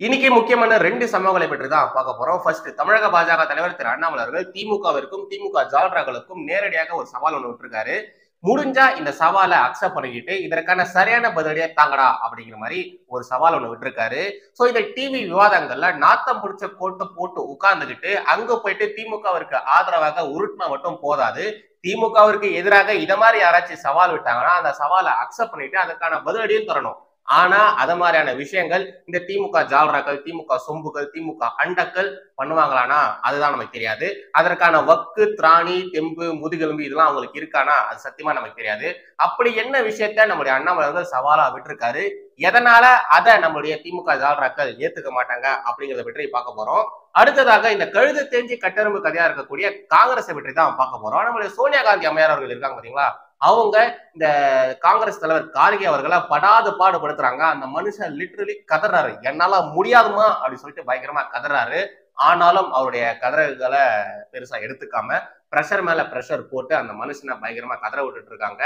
இன்னைக்கு முக்கியமான ரெண்டு சம்பவங்களை பற்றி தான் பார்க்க போறோம். ஃபர்ஸ்ட், தமிழக பாஜக தலைவர் திரு அண்ணாமலை அவர்கள் திமுகவிற்கும் திமுக ஜால்ராக்களுக்கும் நேரடியாக ஒரு சவால் ஒன்று விட்டுருக்காரு. முடிஞ்சா இந்த சவாலை அக்செப்ட் பண்ணிக்கிட்டு இதற்கான சரியான பதிலடியா தாங்கடா அப்படிங்கிற மாதிரி ஒரு சவால் ஒன்று விட்டுருக்காரு. சோ இந்த டிவி விவாதங்கள்ல நாத்தம் பிடிச்ச கோட்டை போட்டு உட்கார்ந்துகிட்டு அங்க போயிட்டு திமுகவிற்கு ஆதரவாக உருட்டினா மட்டும் போதாது, திமுகவிற்கு எதிராக இத மாதிரி யாராச்சும் சவால் விட்டாங்கன்னா அந்த சவாலை அக்செப்ட் பண்ணிட்டு அதுக்கான பதிலடியும் தரணும். ஆனா அத மாதிரியான விஷயங்கள் இந்த திமுக ஜால்ராக்கள், திமுக சொம்புகள், திமுக அண்டக்கள் பண்ணுவாங்களானா அதுதான் நமக்கு தெரியாது. அதற்கான வக்கு, திராணி, தெம்பு, முதுகெலும்பு இதெல்லாம் அவங்களுக்கு இருக்கானா அது சத்தியமா நமக்கு தெரியாது. அப்படி என்ன விஷயத்த நம்முடைய அண்ணாமலை அவர்கள் சவாலா விட்டுருக்காரு, எதனால அதை நம்மளுடைய திமுக ஜால்ராக்கள் ஏத்துக்க மாட்டாங்க அப்படிங்கிறத பற்றி பார்க்க போறோம். அடுத்ததாக இந்த கழுது தேஞ்சி கட்டெரும்பு கதையா இருக்கக்கூடிய காங்கிரஸை பற்றி தான் பார்க்க போறோம். நம்மளுடைய சோனியா காந்தி அம்மையார் அவர்கள் இருக்காங்க பாத்தீங்களா, அவங்க இந்த காங்கிரஸ் தலைவர் கார்கே அவர்களை படாது பாடுபடுத்துறாங்க. அந்த மனுஷன் லிட்டரலி கதறாரு, என்னால முடியாதுமா அப்படின்னு சொல்லிட்டு பயங்கரமா கதறாரு. ஆனாலும் அவருடைய கதறல்களை பெருசா எடுத்துக்காம பிரஷர் மேல பிரஷர் போட்டு அந்த மனுஷனை பயங்கரமா கதற விட்டுட்டு இருக்காங்க.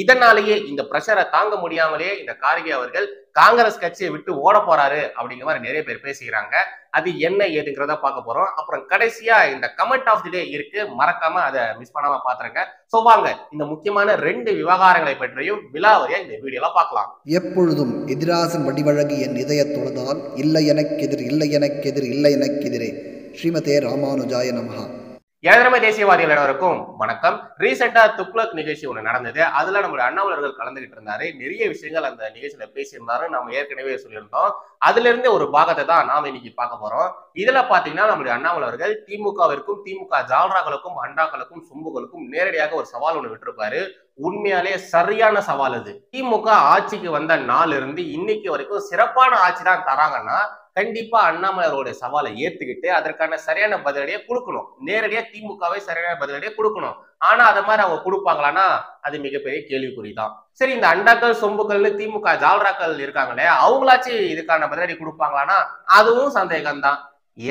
இதனாலேயே இந்த பிரஷரை தாங்க முடியாமலேயே இந்த கார்கே அவர்கள் காங்கிரஸ் கட்சியை விட்டு ஓட போறாரு அப்படிங்கிற மாதிரி நிறைய பேர் பேசிக்கிறாங்க. அது என்ன ஏதுங்கிறத பார்க்க போறோம். அப்புறம் கடைசியா இந்த கமெண்ட் ஆஃப் தி டே இருக்கு, மறக்காம அதை மிஸ் பண்ணாம பாத்துருங்க. சோ வாங்க இந்த முக்கியமான ரெண்டு விவகாரங்களை பற்றியும் விலாவரியா இந்த வீடியோல பார்க்கலாம். எப்பொழுதும் எதிராசன் வடிவழகி என் இதய தொழுதால் இல்லை எனக்கெதிர் இல்லை எனக்கெதிர் இல்லை எனக்கெதிரே. ஸ்ரீமதே ராமானுஜாய நமஹா. ஏழரை தேசியவாதிகள் அனைவருக்கும் வணக்கம். ரீசெண்டா துக்ளக் நிகழ்ச்சி ஒண்ணு நடந்தது. அதுல நம்மளுடைய அண்ணாமலை அவர்கள் கலந்துகிட்டு இருந்தாரு. நிறைய விஷயங்கள் அந்த நிகழ்ச்சியில பேசியிருந்தாரு, நம்ம ஏற்கனவே சொல்லியிருந்தோம். அதுல இருந்து ஒரு பாகத்தை தான் நாம இன்னைக்கு பார்க்க போறோம். இதுல பாத்தீங்கன்னா நம்மளுடைய அண்ணாமலை அவர்கள் திமுகவிற்கும் திமுக ஜால்ராக்களுக்கும் அண்டாக்களுக்கும் சொம்புகளுக்கும் நேரடியாக ஒரு சவால் ஒண்ணு விட்டுருப்பாரு. உண்மையாலே சரியான சவால் அது. திமுக ஆட்சிக்கு வந்த நாள் இருந்து இன்னைக்கு வரைக்கும் சிறப்பான ஆட்சி தான் தராங்கன்னா கண்டிப்பா அண்ணாமலை அவருடைய சவாலை ஏத்துக்கிட்டு அதற்கான சரியான பதிலடியை கொடுக்கணும். நேரடியா திமுகவை சரியான பதிலடியை கொடுக்கணும். ஆனா அத மாதிரி அவங்க கொடுப்பாங்களான்னா அது மிகப்பெரிய கேள்விக்குறிதான். சரி, இந்த அண்டாக்கள் சொம்புகள்னு திமுக ஜால்ராக்கள் இருக்காங்களே, அவங்களாச்சும் இதுக்கான பதிலடி கொடுப்பாங்களான்னா அதுவும் சந்தேகம்தான்.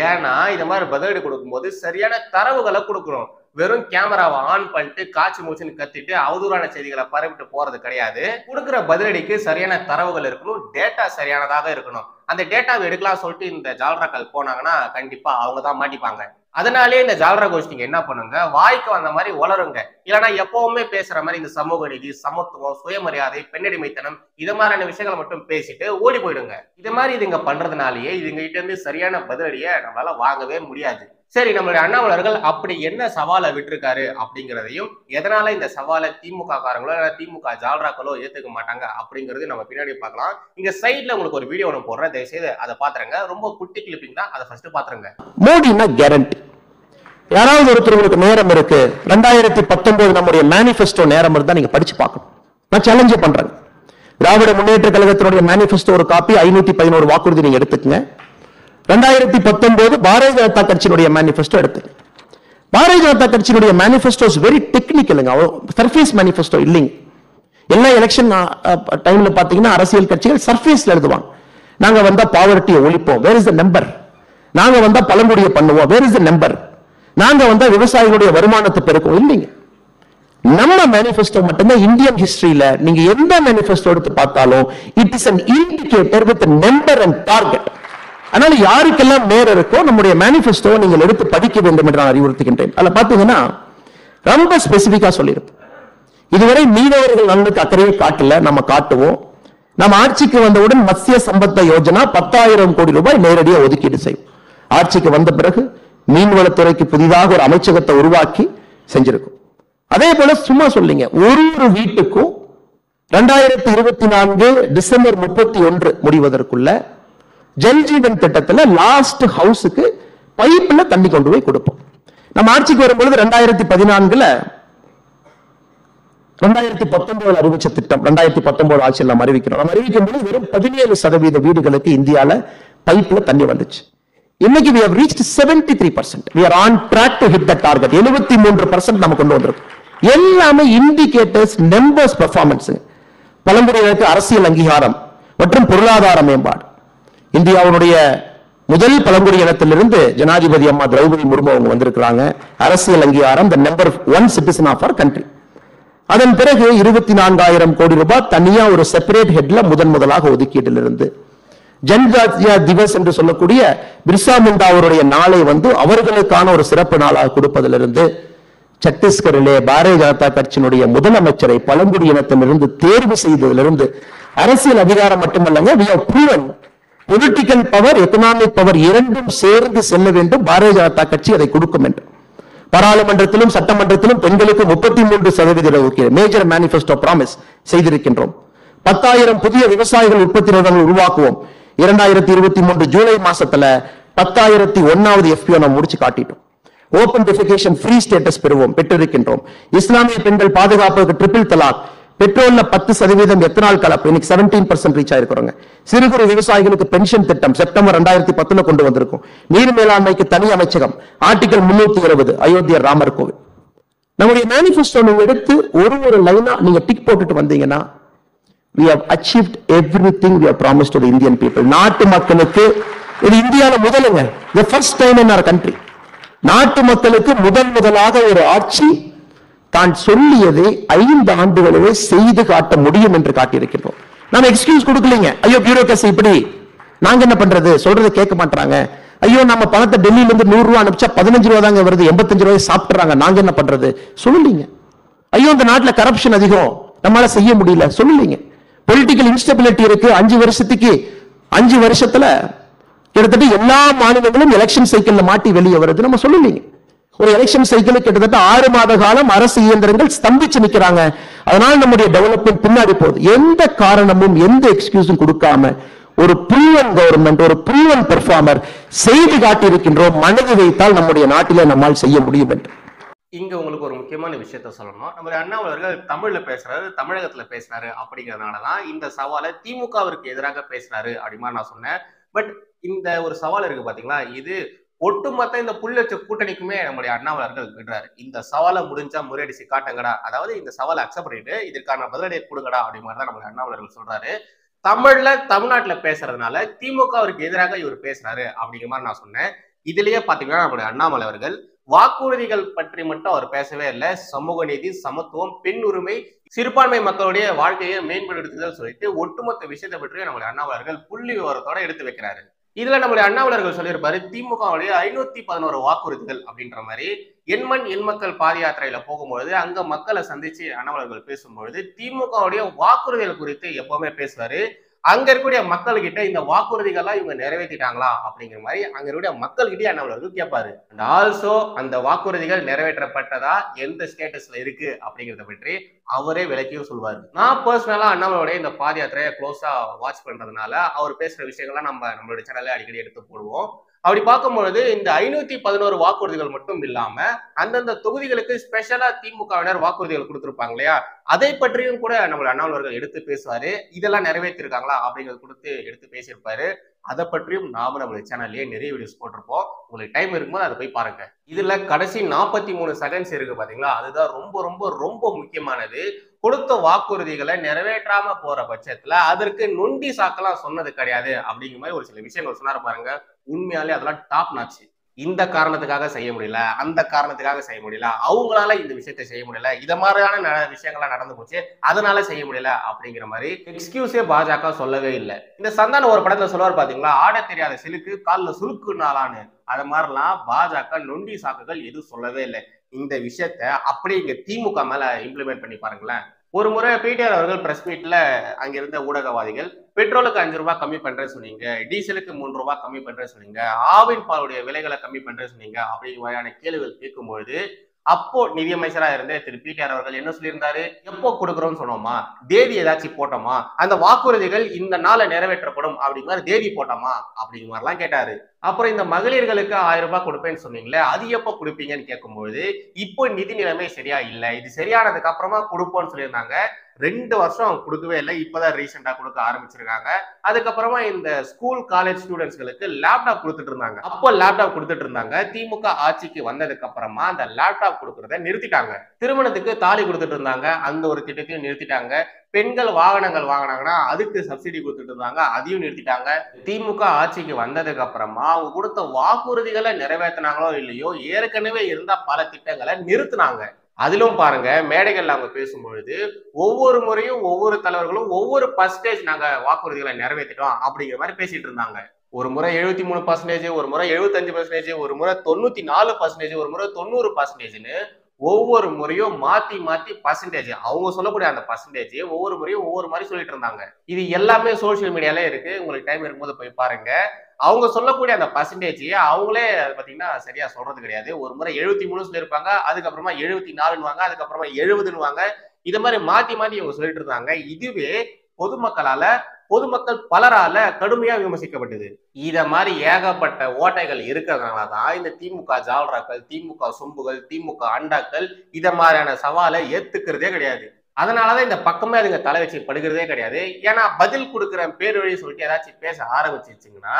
ஏன்னா இந்த மாதிரி பதிலடி கொடுக்கும்போது சரியான தரவுகளை கொடுக்கணும். வெறும் கேமராவை ஆன் பண்ணிட்டு காட்சி மூச்சுன்னு கத்திட்டு அவதூறான செய்திகளை பரவிட்டு போறது கிடையாது. கொடுக்குற பதிலடிக்கு சரியான தரவுகள் இருக்கணும், டேட்டா சரியானதாக இருக்கணும். அந்த டேட்டாவை எடுக்கலாம் சொல்லிட்டு இந்த ஜால்ராக்கள் போனாங்கன்னா கண்டிப்பா அவங்க தான் மாட்டிப்பாங்க. அதனாலே இந்த ஜால்ரா கோஷ்டிங்க என்ன பண்ணுங்க, வாய்க்கு வந்த மாதிரி வளருங்க. இல்லைன்னா எப்பவுமே பேசுற மாதிரி இந்த சமூக நீதி, சமத்துவம், சுயமரியாதை, பெண்ணடிமைத்தனம் இது மாதிரியான விஷயங்களை மட்டும் பேசிட்டு ஓடி போயிடுங்க. இது மாதிரி இதுங்க பண்றதுனாலயே இதுங்க கிட்ட இருந்து சரியான பதிலடியை நம்மளால வாங்கவே முடியாது. சரி, நம்மளுடைய அண்ணாமலை அவர்கள் அப்படி என்ன சவாலை விட்டுருக்காரு அப்படிங்கிறதையும், எதனால இந்த சவாலை திமுக காரங்களோ திமுக ஜால்ராக்களோ ஏத்துக்க மாட்டாங்க அப்படிங்கறது நம்ம பின்னாடி பார்க்கலாம். இங்க சைட்ல உங்களுக்கு ஒரு வீடியோ ஒன்று போடுறேன், தயவுசெய்து அதை பாத்துருங்க. ரொம்ப குட்டி கிளிப்பிங் தான், அதை ஃபர்ஸ்ட் பாத்துருங்க. மோடினா கேரண்டி. யாராவது ஒருத்தருக்கு நேரம் இருக்கு, 2019 நம்முடைய மேனிஃபெஸ்டோ நேரம் இருந்தா நீங்க படிச்சு பார்க்கணும். நான் சேலஞ்சே பண்றேன். திராவிட முன்னேற்ற கழகத்தினுடைய மேனிஃபெஸ்டோ ஒரு காப்பி 511 வாக்குறுதி நீங்க எடுத்துக்கங்க. 2019 பாரதிய ஜனதா கட்சியினுடைய மேனிஃபெஸ்டோ எடுத்து, பாரதிய ஜனதா கட்சியினுடைய மேனிஃபெஸ்டோ வெரி டெக்னிக்கலுங்க, சர்ஃபேஸ் மேனிஃபெஸ்டோ இல்லைங்க. எல்லா எலெக்ஷன் டைம்ல பாத்தீங்கன்னா அரசியல் கட்சிகள் சர்ஃபேஸ்ல எழுதுவாங்க. நாங்க வந்தா பாவர்ட்டியை ஒழிப்போம், வேர் இஸ் தி நம்பர். நாங்க வந்தா பழங்குடியை பண்ணுவோம், வேர் இஸ் தி நம்பர். நாங்க வந்தா விவசாயிகளுடைய வருமானத்தை பெருக்கும், இல்லைங்க. நம்ம மேனிஃபெஸ்டோ மட்டும்தான் இந்தியன் ஹிஸ்டரியில நீங்க எந்த மேனிஃபெஸ்டோ எடுத்து பார்த்தாலும் it is an indicator with a number and target. அதனால யாருக்கெல்லாம் நேரம் இருக்கோ நம்முடைய மேனிஃபெஸ்டோ நீங்கள் எடுத்து படிக்க வேண்டும் என்று நான் அறிவுறுத்துகின்றேன். அதுல பாத்தீங்கன்னா ரொம்ப ஸ்பெசிபிக்கா சொல்லியிருப்போம். இதுவரை மீனவர்கள் நலனுக்கு அக்கறையை காட்டல, நம்ம காட்டுவோம். நம்ம ஆட்சிக்கு வந்தவுடன் மத்திய சம்பத்த யோஜனா 10,000 கோடி ரூபாய் நேரடியாக ஒதுக்கீடு செய்யும். ஆட்சிக்கு வந்த பிறகு மீன்வளத்துறைக்கு புதிதாக ஒரு அமைச்சகத்தை உருவாக்கி செஞ்சிருக்கும். அதே போல சும்மா சொல்லிங்க, ஒரு வீட்டுக்கும் 2024 டிசம்பர் 31 முடிவதற்குள்ள ஜல்ஜீவன் திட்டத்துல லாஸ்ட் ஹவுஸுக்கு பைப்ல தண்ணி கொண்டு போய் கொடுப்போம். நம்ம ஆட்சிக்கு வரும்பொழுது 2014 2019 அறிவிச்ச திட்டம் 2019 ஆட்சியில் நம்ம அறிவிக்கிறோம். நம்ம அறிவிக்கும் போது வெறும் 17% வீடுகளுக்கு இந்தியால பைப்ல தண்ணி வந்துச்சு. இன்னைக்கு we have reached 73%. we are on track to hit the target. 73% நம்ம கொண்டு வந்திருக்கோம். எல்லாமே இண்டிகேட்டர்ஸ், நம்பர்ஸ், பெர்ஃபார்மன்ஸ். பழங்குடியினருக்கு அரசியல் அங்கீகாரம் மற்றும் பொருளாதார மேம்பாடு. இந்தியாவுடைய முதல் பழங்குடி இனத்திலிருந்து ஜனாதிபதி அம்மா திரௌபதி முர்மு அவங்க வந்திருக்கிறாங்க. அரசியல் அங்கீகாரம், the number 1 citizen of our country. அதன் பிறகு 24,000 கோடி ரூபாய் தனியா ஒரு செப்பரேட் ஹெட்ல முதலாக ஒதுக்கீட்டிலிருந்து ஜன்ஜாத்தியா திவஸ் என்று சொல்லக்கூடிய பிர்சா முண்டா அவருடைய நாளை அவர்களுக்கான ஒரு சிறப்பு நாளாக கொடுப்பதிலிருந்து, சத்தீஸ்கரிலே பாரதிய ஜனதா கட்சியினுடைய முதலமைச்சரை பழங்குடியினத்திலிருந்து தேர்வு செய்ததிலிருந்து, அரசியல் அதிகாரம் மட்டுமல்லங்க, we have proven political power, economic power இரண்டும் சேர்ந்து செல்ல வேண்டும். பாரதிய ஜனதா கட்சி அதை கொடுக்கும் என்று பாராளுமன்றத்திலும் சட்டமன்றத்திலும் பெண்களுக்கு 33% ஒதுக்கீடு மேஜர் மேனிஃபெஸ்டோ ப்ராமிஸ் செய்திருக்கின்றோம். 10,000 புதிய விவசாயிகள் உற்பத்தி நிறுவனங்கள் உருவாக்குவோம். 2023 ஜூலை மாசத்துல 10,001வது FPO நாம் முடிச்சு காட்டிட்டோம். ஓபன் டெஃபிகேஷன் ஃப்ரீ ஸ்டேட்டஸ் பெற்றிருக்கின்றோம். இஸ்லாமிய பெண்கள் பாதுகாப்புக்கு ட்ரிபிள் தலாக், பெட்ரோல்ல 10% எத்தனால் கலப்பு, இன்னைக்கு 17% ரீச் ஆயிருக்கிறோங்க. சிறு குறு விவசாயிகளுக்கு பென்ஷன் திட்டம் செப்டம்பர் 2010 கொண்டு வந்திருக்கும். நீர் மேலாண்மைக்கு தனி அமைச்சகம், ஆர்டிகல் 320, அயோத்தியா ராமர் கோவில். நம்முடைய மேனிஃபெஸ்டோ நீங்க எடுத்து ஒரு லைனா நீங்க டிக் போட்டுட்டு வந்தீங்கன்னா, we have achieved everything we have promised to the Indian people. நாட்டு மக்களுக்கு இது இந்தியால முதலுங்க, the first time in our country. நாட்டு மக்களுக்கு முதலாக ஒரு ஆட்சி தான் சொல்லியதை 5 ஆண்டுகளிலே செய்து காட்ட முடியும் என்று காட்டியிருக்கிறோம். நாம எக்ஸ்கியூஸ் கொடுக்கலீங்க. ஐயோ பியூரோக்ரசி இப்படி, நாங்க என்ன பண்றது, சொல்றதை கேட்க மாட்டாங்க. ஐயோ நம்ம பணத்தை டெல்லியில இருந்து 100 ரூபாய் அனுப்பிச்சா 15 ரூபாய் தாங்க வருது, 85 ரூபாய் சாப்பிட்டுறாங்க, நாங்க என்ன பண்றது சொல்லலீங்க. ஐயோ இந்த நாட்டுல கரப்ஷன் அதிகம், நம்மளால செய்ய முடியல சொல்லலீங்க. பொலிட்டிக்கல் இன்ஸ்டபிலிட்டி இருக்கு, 5 வருஷத்துல கிட்டத்தட்ட எல்லா மாநிலங்களும் எலெக்ஷன் சைக்கிள்ல மாட்டி வெளியே வருது, நம்ம சொல்லலீங்க. ஒரு எலெக்ஷன் சைக்கிள் கிட்டத்தட்ட 6 மாத காலம் அரசு இயந்திரங்கள் ஸ்தம்பிச்சு நிக்கிறாங்க. அதனால நம்முடைய டெவலப்மெண்ட் பின்னாடி போகுது. எந்த காரணமும் எந்த எக்ஸ்கியூஸும் கொடுக்காம ஒரு ப்ரூவன் கவர்மெண்ட், ஒரு ப்ரூவன் பெர்ஃபார்மர் செய்து காட்டியிருக்கின்றோம். மனது வைத்தால் நம்முடைய நாட்டிலே நம்மால் செய்ய முடியும் என்று. இங்க உங்களுக்கு ஒரு முக்கியமான விஷயத்த சொல்லணும். நம்ம அண்ணாமலை தமிழ்ல பேசுறாரு, தமிழகத்துல பேசுறாரு அப்படிங்கறதுனாலதான் இந்த சவாலை திமுகவிற்கு எதிராக பேசுறாரு அப்படிமா நான் சொன்னேன். பட் இந்த ஒரு சவால் இருக்கு பாத்தீங்களா, இது ஒட்டுமொத்த இந்த புள்ளச்ச கூட்டணிக்குமே நம்முடைய அண்ணாமலர்கள் விடுறாரு. இந்த சவாலை முடிஞ்சா முறியடிச்சு காட்டுங்கடா, அதாவது இந்த சவாலை அக்செப்ட் பண்ணிட்டு இதற்கான பதிலடியை கொடுங்கடா அப்படி மாதிரிதான் நம்முடைய அண்ணாமலர்கள் சொல்றாரு. தமிழ்நாட்டுல பேசுறதுனால திமுகவிற்கு எதிராக இவர் பேசுறாரு அப்படிங்கிற மாதிரி நான் சொன்னேன். இதுலயே பாத்தீங்கன்னா நம்முடைய அண்ணாமலை அவர்கள் வாக்குறுதிகள் பற்றி மட்டும் அவர் பேசவே இல்லை. சமூக நீதி, சமத்துவம், பெண் உரிமை, சிறுபான்மை மக்களுடைய வாழ்க்கையை மேம்படுத்துதல் சொல்லிட்டு ஒட்டுமொத்த விஷயத்தை பற்றி நம்முடைய அண்ணாமலர்கள் புள்ளி விவரத்தோட எடுத்து வைக்கிறாரு. இதுல நம்முடைய அண்ணாமலர்கள் சொல்லியிருப்பாரு, திமுகவுடைய 511 வாக்குறுதிகள் அப்படின்ற மாதிரி. எண்மண் எண் மக்கள் பாத யாத்திரையில போகும்பொழுது அங்க மக்களை சந்திச்சு அண்ணாமலர்கள் பேசும்பொழுது திமுகவுடைய வாக்குறுதிகள் குறித்து எப்பவுமே பேசுவாரு. அங்க இருக்கக்கூடிய மக்கள்கிட்ட இந்த வாக்குறுதிகள்லாம் இவங்க நிறைவேற்றிட்டாங்களா அப்படிங்கிற மாதிரி அங்க இருக்கக்கூடிய மக்கள்கிட்டயே அண்ணாமலர்கள் கேட்பாரு. அண்ட் ஆல்சோ அந்த வாக்குறுதிகள் நிறைவேற்றப்பட்டதா, எந்த ஸ்டேட்டஸ்ல இருக்கு அப்படிங்கிறத பற்றி அவரே விளக்கியும் சொல்லுவாரு. நான் பர்சனலா அண்ணாமலோடைய இந்த பாத யாத்திரையை க்ளோஸா வாட்ச் பண்றதுனால அவர் பேசுற விஷயங்கள்லாம் நம்மளுடைய சேனல்ல அடிக்கடி எடுத்து போடுவோம். அப்படி பார்க்கும்பொழுது இந்த 511 வாக்குறுதிகள் மட்டும் இல்லாம அந்தந்த தொகுதிகளுக்கு ஸ்பெஷலா திமுகவினர் வாக்குறுதிகள் கொடுத்திருப்பாங்க இல்லையா, அதை பற்றியும் கூட நம்ம அண்ணாமலர்கள் எடுத்து பேசுவாரு. இதெல்லாம் நிறைவேற்றிருக்காங்களா அப்படிங்கிறது கொடுத்து எடுத்து பேசியிருப்பாரு. அதை பற்றியும் நாம நம்மளுடைய சேனல்லேயே நிறைய வீடியோஸ் போட்டிருப்போம். உங்களுக்கு டைம் இருக்கும்போது அதை போய் பாருங்க. இதுல கடைசி 43 செகண்ட்ஸ் இருக்கு பாத்தீங்களா, அதுதான் ரொம்ப ரொம்ப ரொம்ப முக்கியமானது. கொடுத்த வாக்குறுதிகளை நிறைவேற்றாம போற பட்சத்துல அதற்கு நொண்டி சாக்கெல்லாம் சொன்னது கிடையாது அப்படிங்கிற மாதிரி ஒரு சில விஷயங்கள் சொன்னாரு பாருங்க. உண்மையாலே அதெல்லாம் டாப் நாச்சு. இந்த காரணத்துக்காக செய்ய முடியல, அந்த காரணத்துக்காக செய்ய முடியல, அவங்களால இந்த விஷயத்தை செய்ய முடியல, இத மாதிரியான விஷயங்கள்லாம் நடந்து போச்சு, அதனால செய்ய முடியல அப்படிங்கிற மாதிரி எக்ஸ்கியூஸே பாஜக சொல்லவே இல்லை. இந்த சந்தானம் ஒரு படத்துல சொல்லுவார் பாத்தீங்களா, ஆட தெரியாத சிலுக்கு காலில் சுருக்குனாலான்னு. அது மாதிரிலாம் பாஜக நொண்டி சாக்குகள் எதுவும் சொல்லவே இல்லை. இந்த விஷயத்த அப்படியே இங்க திமுக மேல இம்ப்ளிமெண்ட் பண்ணி பாருங்களேன். ஒரு முறை பிடிஆர் அவர்கள் பிரஸ் மீட்ல அங்கிருந்த ஊடகவாதிகள் பெட்ரோலுக்கு 5 ரூபாய் கம்மி பண்றேன்னு சொன்னீங்க, டீசலுக்கு 3 ரூபாய் கம்மி பண்றேன்னு சொன்னீங்க, ஆவின் பாலுடைய விலைகளை கம்மி பண்றேன்னு சொன்னீங்க அப்படிங்கிற மாதிரியான கேள்விகள் கேட்கும்பொழுது அப்போ நிதியமைச்சரா இருந்த திரு பிடிஆர் அவர்கள் என்ன சொல்லியிருந்தாரு, எப்போ கொடுக்குறோம்னு சொன்னோமா, தேதி ஏதாச்சும் போட்டோமா, அந்த வாக்குறுதிகள் இந்த நாளை நிறைவேற்றப்படும் அப்படிங்கிற மாதிரி தேதி போட்டோமா அப்படிங்கிற மாதிரிலாம் கேட்டாரு. அப்புறம் இந்த மகளிர்களுக்கு 1000 ரூபாய் கொடுப்பேன்னு சொன்னீங்களே, அது எப்போ கொடுப்பீங்கன்னு கேட்கும்போது இப்போ நிதி நிலைமை சரியா இல்லை, இது சரியானதுக்கு அப்புறமா கொடுப்போம்னு சொல்லியிருந்தாங்க. 2 வருஷம் கொடுக்கவே இல்லை, இப்பதான் ரீசெண்டா கொடுக்க ஆரம்பிச்சிருக்காங்க. அதுக்கப்புறமா இந்த ஸ்கூல் காலேஜ் ஸ்டூடெண்ட்ஸ்களுக்கு லேப்டாப் கொடுத்துட்டு இருந்தாங்க. அப்போ லேப்டாப் கொடுத்துட்டு இருந்தாங்க. திமுக ஆட்சிக்கு வந்ததுக்கு அப்புறமா அந்த லேப்டாப் கொடுக்கறத நிறுத்திட்டாங்க. திருமணத்துக்கு தாலி கொடுத்துட்டு இருந்தாங்க, அந்த ஒரு திட்டத்தையும் நிறுத்திட்டாங்க. பெண்கள் வாகனங்கள் வாங்கினாங்கன்னா அதுக்கு சப்சிடி கொடுத்துட்டு இருந்தாங்க, அதையும் நிறுத்திட்டாங்க. திமுக ஆட்சிக்கு வந்ததுக்கு அப்புறமா அவங்க கொடுத்த வாக்குறுதிகளை நிறைவேற்றினாங்களோ இல்லையோ, ஏற்கனவே இருந்த பல திட்டங்களை நிறுத்தினாங்க. அதிலும் பாருங்க, மேடைகள்ல அவங்க பேசும்பொழுது ஒவ்வொரு முறையும் ஒவ்வொரு தலைவர்களும் ஒவ்வொரு பர்சன்டேஜ் நாங்க வாக்குறுதிகளை நிறைவேற்றிட்டோம் அப்படிங்கிற மாதிரி பேசிட்டு இருந்தாங்க. ஒரு முறை 73%, ஒரு முறை 75%, ஒரு முறை 94%, ஒரு முறை 90%ன்னு ஒவ்வொரு முறையும் மாத்தி மாத்தி பர்சன்டேஜ், அவங்க சொல்லக்கூடிய அந்த பர்சன்டேஜ் ஒவ்வொரு முறையும் ஒவ்வொரு மாதிரி சொல்லிட்டு இருந்தாங்க. இது எல்லாமே சோசியல் மீடியால இருக்கு, உங்களுக்கு டைம் இருக்கும்போது போய் பாருங்க. அவங்க சொல்லக்கூடிய அந்த பர்சன்டேஜ் அவங்களே பாத்தீங்கன்னா சரியா சொல்றது கிடையாது. ஒரு முறை 73 சொல்லியிருப்பாங்க, அதுக்கப்புறமா 74ன்னுவாங்க, அதுக்கப்புறமா 70ன்னுவாங்க. இத மாதிரி மாத்தி மாத்தி இவங்க சொல்லிட்டு இருந்தாங்க. இதுவே பொதுமக்கள் பலரால கடுமையா விமர்சிக்கப்பட்டது. இத மாதிரி ஏகப்பட்ட ஓட்டைகள் இருக்கிறதுனாலதான் இந்த திமுக ஜால்ராக்கள், திமுக சொம்புகள், திமுக அண்டாக்கள் இத மாதிரியான சவாலை ஏத்துக்கிறதே கிடையாது. அதனாலதான் இந்த பக்கமே அதுங்க தலை வச்சு படுகிறதே கிடையாது. ஏன்னா பதில் கொடுக்குற பேர் வழி சொல்லிட்டு ஏதாச்சும் பேச ஆரம்பிச்சிருச்சுங்கன்னா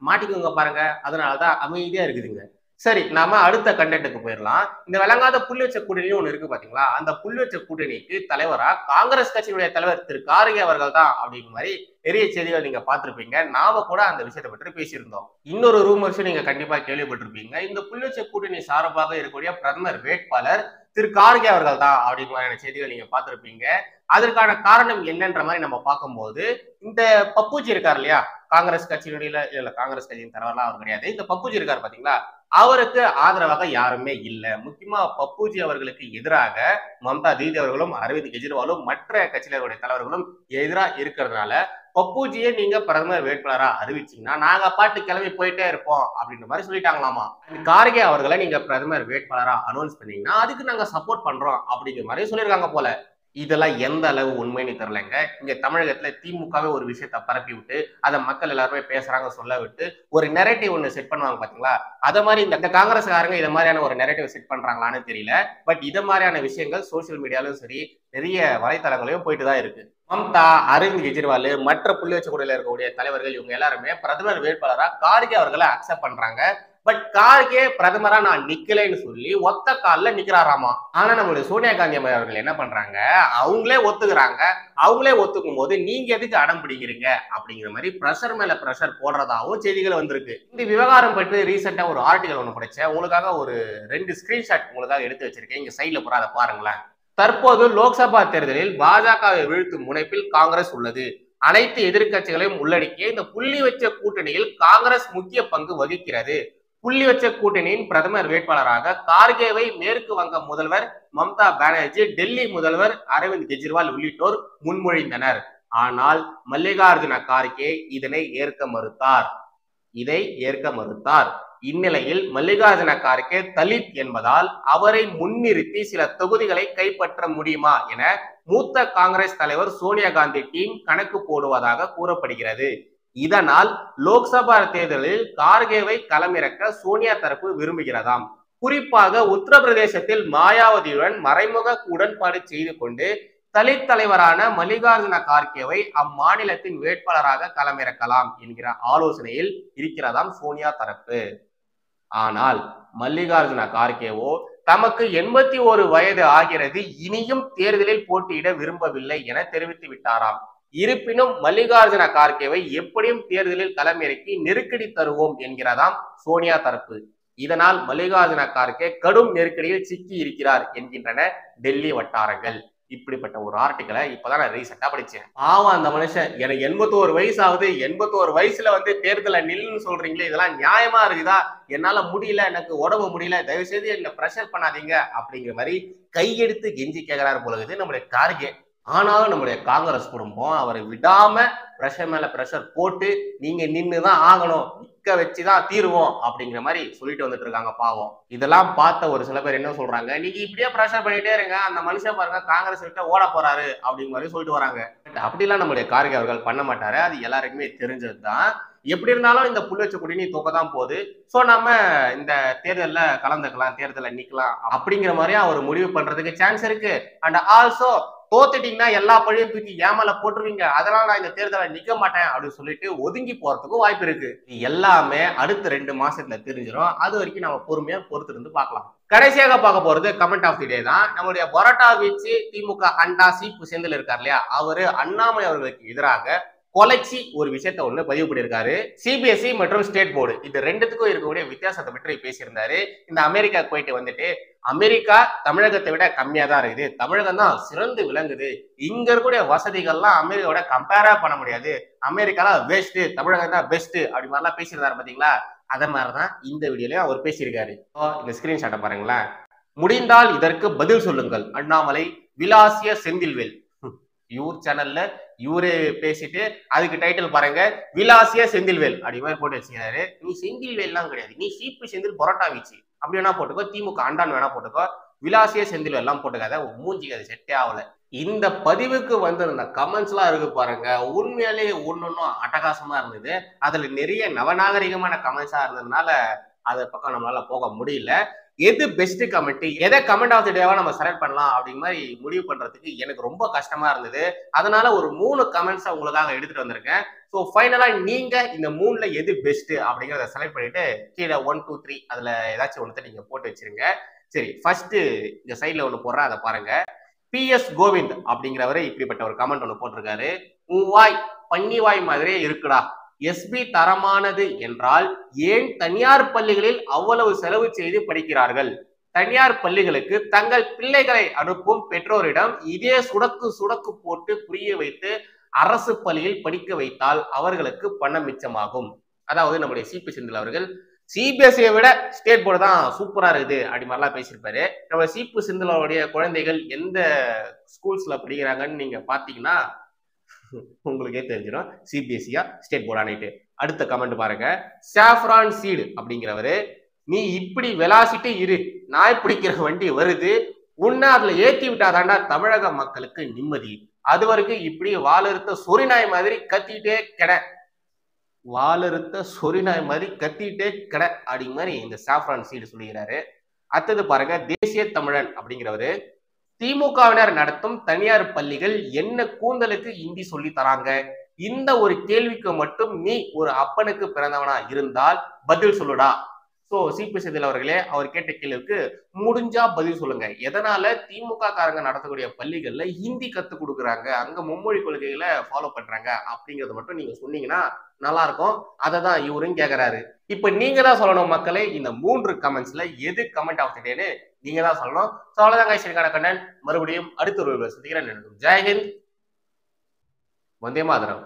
மாட்டிக்குங்க பாருங்க. அதனாலதான் அமைதியா இருக்குதுங்க. சரி, நாம அடுத்த கண்டென்ட்டுக்கு போயிடலாம். இந்த விளங்காத புள்ளி வச்ச கூட்டணி ஒண்ணு இருக்கு பாத்தீங்களா, அந்த புள்ளி வச்ச கூட்டணிக்கு தலைவரா காங்கிரஸ் கட்சியினுடைய தலைவர் திரு கார்கே அவர்கள் தான் அப்படிங்கிற மாதிரி நிறைய செய்திகள் நீங்க பார்த்திருப்பீங்க. நாம கூட அந்த விஷயத்தை பற்றி பேசியிருந்தோம். இன்னொரு ரூமர்ஸும் நீங்க கண்டிப்பா கேள்விப்பட்டிருப்பீங்க. இந்த புள்ளி வச்ச கூட்டணி சார்பாக இருக்கக்கூடிய பிரதமர் வேட்பாளர் திரு கார்கே அவர்கள் தான் அப்படிங்கிற மாதிரியான செய்திகள் நீங்க பார்த்திருப்பீங்க. அதற்கான காரணம் என்னன்ற மாதிரி நம்ம பார்க்கும்போது, இந்த பப்புஜி இருக்கார் இல்லையா, காங்கிரஸ் கட்சியினுடைய இல்ல காங்கிரஸ் கட்சியின் தலைவர்லாம் அவர் கிடையாது. இந்த பப்புஜி இருக்காரு பாத்தீங்களா, அவருக்கு ஆதரவாக யாருமே இல்ல. முக்கியமா பப்புஜி அவர்களுக்கு எதிராக மம்தா தீதி அவர்களும் அரவிந்த் கெஜ்ரிவாலும் மற்ற கட்சியினருடைய தலைவர்களும் எதிராக இருக்கிறதுனால பப்புஜியை நீங்க பிரதமர் வேட்பாளரா அறிவிச்சீங்கன்னா நாங்க பாட்டு கிளம்பி போயிட்டே இருப்போம் அப்படின்ற மாதிரி சொல்லிட்டாங்களாமா. கார்கே அவர்களை நீங்க பிரதமர் வேட்பாளரா அனௌன்ஸ் பண்ணீங்கன்னா அதுக்கு நாங்க சப்போர்ட் பண்றோம் அப்படிங்கிற மாதிரி சொல்லியிருக்காங்க போல. இதெல்லாம் எந்த அளவு உண்மைன்னு தெரியலங்க. இங்க தமிழகத்துல திமுகவே ஒரு விஷயத்த பரப்பி விட்டு அதை மக்கள் எல்லாருமே பேசுறாங்க சொல்ல விட்டு ஒரு நெரேட்டிவ் ஒண்ணு செட் பண்ணுவாங்க பாத்தீங்களா, அத மாதிரி இந்த காங்கிரஸ்காரங்க இத மாதிரியான ஒரு நெரேட்டிவ் செட் பண்றாங்களான்னு தெரியல. பட் இத மாதிரியான விஷயங்கள் சோசியல் மீடியாலும் சரி நிறைய வலைத்தளங்களையும் போயிட்டு தான் இருக்கு. மம்தா, அரவிந்த் கெஜ்ரிவால், மற்ற புள்ளி வச்ச கூடையில இருக்கக்கூடிய தலைவர்கள் இவங்க எல்லாருமே பிரதமர் வேட்பாளரா கார்கே அவர்களை அக்செப்ட் பண்றாங்க. பட் கார்கே பிரதமரா நான் நிக்கலைன்னு சொல்லி ஒத்த காலில் நிக்கிறாராமா. ஆனா நம்மளுடைய சோனியா காந்தி அவர்கள் என்ன பண்றாங்க, அவங்களே ஒத்துக்கிறாங்க. அவங்களே ஒத்துக்கும் போது நீங்க எதுக்கு அடம் பிடிக்கிறீங்க அப்படிங்கிற மாதிரி பிரஷர் மேல பிரஷர் போடுறதாகவும் செய்திகள் வந்திருக்கு. இந்த விவகாரம் பற்றி ரீசெண்டா ஒரு ஆர்டிகல் ஒண்ணு படிச்சேன். உங்களுக்காக ஒரு 2 ஸ்கிரீன்ஷாட் உங்களுக்காக எடுத்து வச்சிருக்கேன். இங்க சைட்ல போற அதை பாருங்களேன். தற்போது லோக்சபா தேர்தலில் பாஜகவை வீழ்த்தும் முனைப்பில் காங்கிரஸ் உள்ளது. அனைத்து எதிர்கட்சிகளையும் உள்ளடக்கிய இந்த புள்ளி வச்ச கூட்டணியில் காங்கிரஸ் முக்கிய பங்கு வகிக்கிறது. புள்ளி வச்ச கூட்டணியின் பிரதமர் வேட்பாளராக கார்கேவை மேற்கு வங்க முதல்வர் மம்தா பானர்ஜி, டெல்லி முதல்வர் அரவிந்த் கெஜ்ரிவால் உள்ளிட்டோர் முன்மொழிந்தனர். ஆனால் மல்லிகார்ஜுன கார்கே இதனை ஏற்க மறுத்தார். இந்நிலையில் மல்லிகார்ஜுன கார்கே தலித் என்பதால் அவரை முன்னிறுத்தி சில தொகுதிகளை கைப்பற்ற முடியுமா என மூத்த காங்கிரஸ் தலைவர் சோனியா காந்தி டீம் கணக்கு போடுவதாக கூறப்படுகிறது. இதனால் லோக்சபா தேர்தலில் கார்கேவை களமிறக்க சோனியா தரப்பு விரும்புகிறதாம். குறிப்பாக உத்தரப்பிரதேசத்தில் மாயாவதியுடன் மறைமுக உடன்பாடு செய்து கொண்டு தலித் தலைவரான மல்லிகார்ஜுன கார்கேவை அம்மாநிலத்தின் வேட்பாளராக களமிறக்கலாம் என்கிற ஆலோசனையில் இருக்கிறதாம் சோனியா தரப்பு. ஆனால் மல்லிகார்ஜுன கார்கேவோ தமக்கு 81 வயது ஆகிறது, இனியும் தேர்தலில் போட்டியிட விரும்பவில்லை என தெரிவித்து விட்டாராம். இருப்பினும் மல்லிகார்ஜுன கார்கேவை எப்படியும் தேர்தலில் களமிறக்கி நெருக்கடி தருவோம் என்கிறதாம் சோனியா தரப்பு. இதனால் மல்லிகார்ஜுன கார்கே கடும் நெருக்கடியில் சிக்கி இருக்கிறார் என்கின்றன டெல்லி வட்டாரங்கள். இப்படிப்பட்ட ஒரு ஆர்டிக்கலை இப்பதான் நான் ரீசெண்டா படிச்சேன். பாவம் அந்த மனுஷன், எனக்கு 81 வயசு ஆகுது, 81 வயசுல தேர்தலை நில்லுன்னு சொல்றீங்களே, இதெல்லாம் நியாயமா இருக்குதா? என்னால முடியல, எனக்கு உடம்பு முடியல, தயவு செய்து என்ன பிரஷர் பண்ணாதீங்க அப்படிங்கிற மாதிரி கையெடுத்து கெஞ்சி கேட்கிறாரு போல இருக்குது நம்முடைய கார்கே. ஆனாலும் நம்முடைய காங்கிரஸ் குடும்பம் அவரை விடாம பிரஷர் மேல பிரஷர் போட்டு நீங்க நின்னுதான் ஆகணும், நிக்க வச்சுதான் தீருவோம் அப்படிங்கிற மாதிரி சொல்லிட்டு வந்துட்டு இருக்காங்க. பாவம். இதெல்லாம் பார்த்த ஒரு சில பேர் என்ன சொல்றாங்க, நீங்க இப்படியே பிரஷர் பண்ணிட்டே இருங்க, அந்த மனுஷன் பாருங்க காங்கிரஸ் விட்டு ஓட போறாரு அப்படிங்கிற மாதிரி சொல்லிட்டு வராங்க. அப்படிலாம் நம்முடைய கார்கே அவர்கள் பண்ண மாட்டாரு, அது எல்லாருக்குமே தெரிஞ்சதுதான். எப்படி இருந்தாலும் இந்த புள்ளி வச்ச கூட்டணி தோக்கதான் போகுது. சோ நம்ம இந்த தேர்தல்ல கலந்துக்கலாம், தேர்தலில் நிக்கலாம் அப்படிங்கிற மாதிரி அவர் முடிவு பண்றதுக்கு சான்ஸ் இருக்கு. அண்ட் ஆல்சோ தோத்துட்டீங்கன்னா எல்லா பழியும் தூக்கி ஏமால போட்டுருவீங்க, அதனால நான் இந்த தேர்தலை நிக்க மாட்டேன் அப்படின்னு சொல்லிட்டு ஒதுங்கி போறதுக்கும் வாய்ப்பு இருக்கு. எல்லாமே அடுத்த 2 மாசத்துல தெரிஞ்சிடும். அது வரைக்கும் நம்ம பொறுமையா பொறுத்து இருந்து பார்க்கலாம். கடைசியாக பார்க்க போறது கமெண்ட் ஆஃப் தி டே தான். நம்மளுடைய பரோட்டா வீச்சு திமுக அண்டா சீப்பு செந்தில் இருக்கார் இல்லையா, அவரு அண்ணாமலை அவர்களுக்கு எதிராக கொலைச்சி ஒரு விஷயத்த ஒண்ணு பதிவு பண்ணியிருக்காரு. சிபிஎஸ்இ மற்றும் ஸ்டேட் போர்டு இது ரெண்டுத்துக்கும் இருக்கக்கூடிய வித்தியாசத்தை பற்றி பேசியிருந்தாரு. இந்த அமெரிக்கா போயிட்டு வந்துட்டு அமெரிக்கா தமிழகத்தை விட கம்மியா தான் இருக்குது, தமிழகம் தான் சிறந்து விளங்குது, இங்க இருக்கக்கூடிய வசதிகள்லாம் அமெரிக்காவோட கம்பேரா பண்ண முடியாது, அமெரிக்காலாம் வேஸ்ட், தமிழகம் தான் பெஸ்ட் அப்படி மாதிரிலாம் பேசியிருந்தாரு பாத்தீங்களா. அத மாதிரிதான் இந்த வீடியோலயும் அவர் பேசியிருக்காரு. இந்த ஸ்கிரீன்ஷாட்டை பாருங்களேன். முடிந்தால் இதற்கு பதில் சொல்லுங்கள் அண்ணாமலை விலாசிய செந்தில்வேல். இவர் சேனல்ல இவரு பேசிட்டு அதுக்கு டைட்டில் பாருங்க, விலாசிய செந்தில்வேல் அப்படி மாதிரி போட்டு வச்சுக்கிறாரு. நீ செந்தில்வேல் எல்லாம் கிடையாது, நீ சீப்பு செந்தில் பொரோட்டா வீச்சு அப்படி வேணா போட்டுக்கோ, திமுக அண்டான் வேணா போட்டுக்கோ, விலாசிய செந்தில்வேல் எல்லாம் போட்டுக்காத, மூஞ்சிக்கு அது செட்டே ஆகல. இந்த பதிவுக்கு வந்திருந்த கமெண்ட்ஸ் எல்லாம் இருக்கு பாருங்க, உண்மையாலேயே ஒன்னொன்னும் அட்டகாசமா இருந்தது. அதுல நிறைய நவநாகரிகமான கமெண்ட்ஸா இருந்ததுனால அதை பக்கம் நம்மளால போக முடியல. எது பெஸ்ட் கமெண்ட், எதை கமெண்ட் ஆஃப் தி டேவா நம்ம செலக்ட் பண்ணலாம் அப்படிங்கிற மாதிரி முடிவு பண்றதுக்கு எனக்கு ரொம்ப கஷ்டமா இருந்தது. அதனால ஒரு 3 கமெண்ட்ஸ் உங்களுக்காக எடுத்துட்டு வந்திருக்கேன். ஸோ ஃபைனலா நீங்க இந்த 3ல எது பெஸ்ட் அப்படிங்கிறத செலக்ட் பண்ணிட்டு கீழே 1 2 3 அதுல ஏதாச்சும் ஒன்று நீங்க போட்டு வச்சிருங்க. சரி, ஃபர்ஸ்ட் இந்த சைட்ல ஒண்ணு போடுறேன், அதை பாருங்க. PS கோவிந்த் அப்படிங்கிறவரு இப்படிப்பட்ட ஒரு கமெண்ட் ஒண்ணு போட்டிருக்காரு. உன் வாய் பன்னி வாய் மாதிரியே இருக்குடா, எஸ்பி தரமானது என்றால் ஏன் தனியார் பள்ளிகளில் அவ்வளவு செலவு செய்து படிக்கிறார்கள்? தனியார் பள்ளிகளுக்கு தங்கள் பிள்ளைகளை அனுப்பும் பெற்றோரிடம் இதே சுடக்கு போட்டு புரிய வைத்து அரசு பள்ளியில் படிக்க வைத்தால் அவர்களுக்கு பணம் மிச்சமாகும். அதாவது நம்முடைய சிபி செந்தில் அவர்கள் சிபிஎஸ்சியை விட ஸ்டேட் போர்டு தான் சூப்பரா இருக்குது அப்படி மாதிரிலாம் பேசியிருப்பாரு. நம்ம சிபி செந்திலோடைய குழந்தைகள் எந்த ஸ்கூல்ஸ்ல படிக்கிறாங்கன்னு நீங்க பாத்தீங்கன்னா உங்களுக்கே தெரிஞ்சிடும் சிபிஎஸ்சியா ஸ்டேட் போர்டானிட்டு. அடுத்த கமெண்ட் பாருங்க, சாஃப்ரான் சீடு அப்படிங்கிறவரு, நீ இப்படி வெலாசிட்டு இரு, நாய் பிடிக்கிற வண்டி வருது, உன்னை அதுல ஏத்தி விட்டாதாண்டா தமிழக மக்களுக்கு நிம்மதி, அது வரைக்கும் இப்படி வாழறுத்த சொரிநாய் மாதிரி கத்திட்டே கிட, வாழறுத்த சொரிநாய் மாதிரி கத்திட்டே கிட அப்படி மாதிரி இந்த சாஃப்ரான் சீடு சொல்லுகிறாரு. அடுத்தது பாருங்க, தேசிய தமிழன் அப்படிங்கிறவரு, திமுகவினர் நடத்தும் தனியார் பள்ளிகள் என்ன கூந்தலுக்கு இந்தி சொல்லி தராங்க? இந்த ஒரு கேள்விக்கு மட்டும் நீ ஒரு அப்பனுக்கு பிறந்தவனா இருந்தால் பதில் சொல்லுடா. சோ சிபி செந்தில் அவர்களே, அவர் கேட்ட கேள்விக்கு முடிஞ்சா பதில் சொல்லுங்க. எதனால திமுக காரங்க நடத்தக்கூடிய பள்ளிகள்ல ஹிந்தி கத்து கொடுக்குறாங்க, அங்க மும்மொழி கொள்கைகளை ஃபாலோ பண்றாங்க அப்படிங்கறத மட்டும் நீங்க சொன்னீங்கன்னா நல்லா இருக்கும். அதை தான் இவரும் கேட்கிறாரு. இப்ப நீங்க தான் சொல்லணும் மக்களே, இந்த 3 கமெண்ட்ஸ்ல எது கமெண்ட் ஆஃப் தி டேன்னு நீங்க தான் சொல்லணும். ஸோ அவ்வளோதான் கைஸ்க்கான கண்ணன், மறுபடியும் அடுத்த ஒரு சந்திக்கிறேன். ஜெய்ஹிந்த், வந்தே மாதரம்.